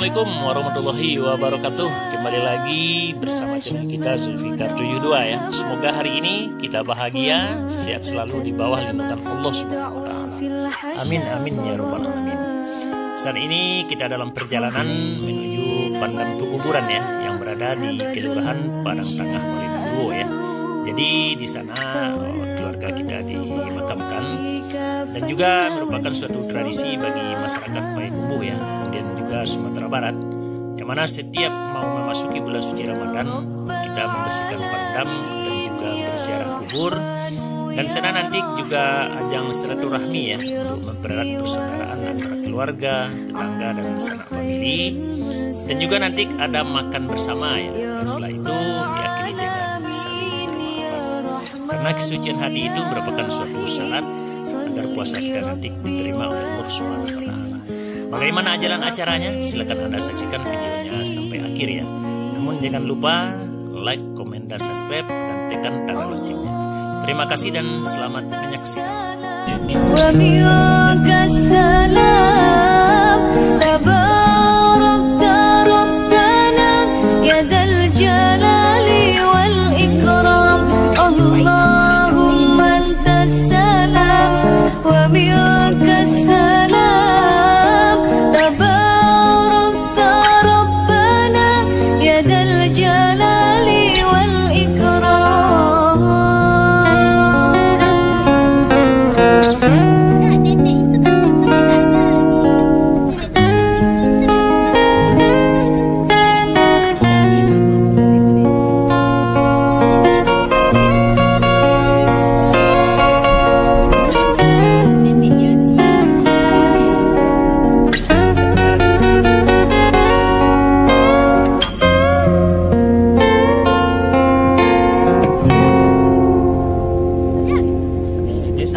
Assalamualaikum warahmatullahi wabarakatuh. Kembali lagi bersama channel kita Zulfikar 72 ya. Semoga hari ini kita bahagia, sehat selalu di bawah lindungan Allah Subhanahu wa taala. Amin amin ya rabbal alamin. Saat ini kita dalam perjalanan menuju Pandam Tukuburan ya, yang berada di Kelurahan Padang Tengah, Balinduo ya. Jadi di sana keluarga kita dimakamkan dan juga merupakan suatu tradisi bagi masyarakat Payakumbuh ya, kemudian juga Sumatera Barat, yang mana setiap mau memasuki bulan suci Ramadan kita membersihkan pandam dan juga berziarah kubur, dan sana nanti juga ajang silaturahmi ya untuk mempererat persaudaraan antara keluarga, tetangga dan sanak famili, dan juga nanti ada makan bersama ya, dan setelah itu diakhiri dengan saling bermaafan. Karena kesucian hati itu merupakan suatu syarat agar puasa kita nanti diterima oleh Allah Subhanahu wa taala. Bagaimana jalan acaranya? Silakan Anda saksikan videonya sampai akhir ya. Namun jangan lupa like, komen, dan subscribe, dan tekan tanda loncengnya. Terima kasih dan selamat menyaksikan.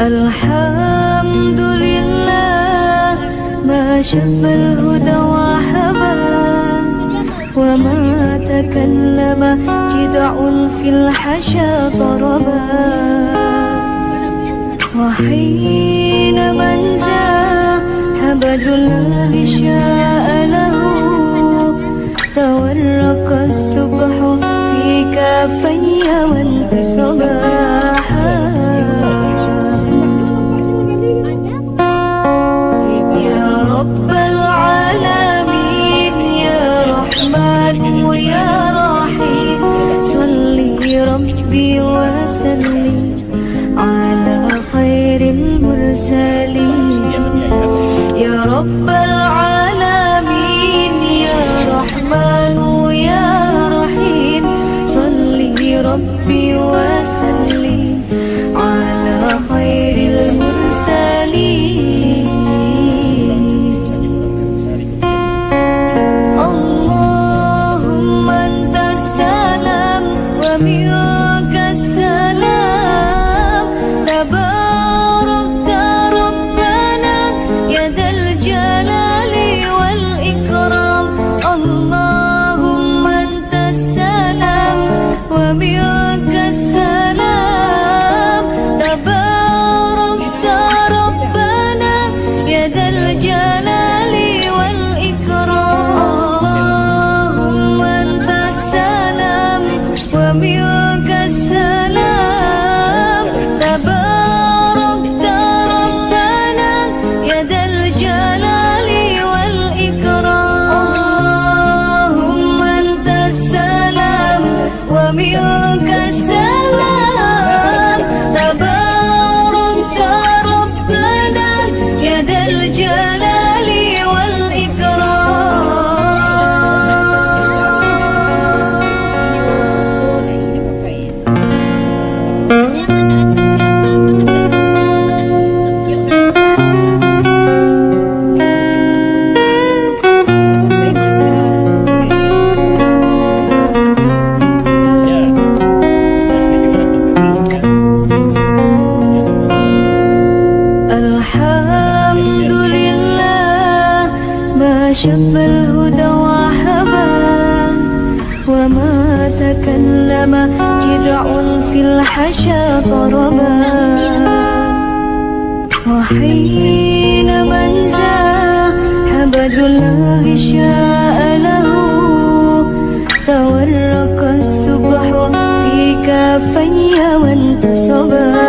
Alhamdulillah, ma syabal huda wa haba, wa ma takallama jid'un fil hasya taraba, wa hina man zahabadullah sya'a lahu, tawarraqa subhu fi kafayya wa intasabaha. ربي وسلم على خير المرسلين يا رب العالمين يا رحمن يا رحيم صلي ربي وسلم على خير المرسلين اللهم انت السلام ومنك السلام تبارك ربنا يا ذا الجلال والإكرام اللهم أنت السلام ومنك السلام تبارك ربنا يا ذا الجلال والإكرام اللهم أنت السلام ومنك السلام تبارك ربنا يا ذا الجلال والإكرام اللهم أنت السلام ومنك السلام تبارك ربنا يا ذا الجلال والإكرام. Alhamdulillah, ma syabal huda wa haba, wa ma takallama jid'un fil hasya taraba, wa hina man zahabadullah بدر لا غشاء له تورق الصبح في كافي وانتصبا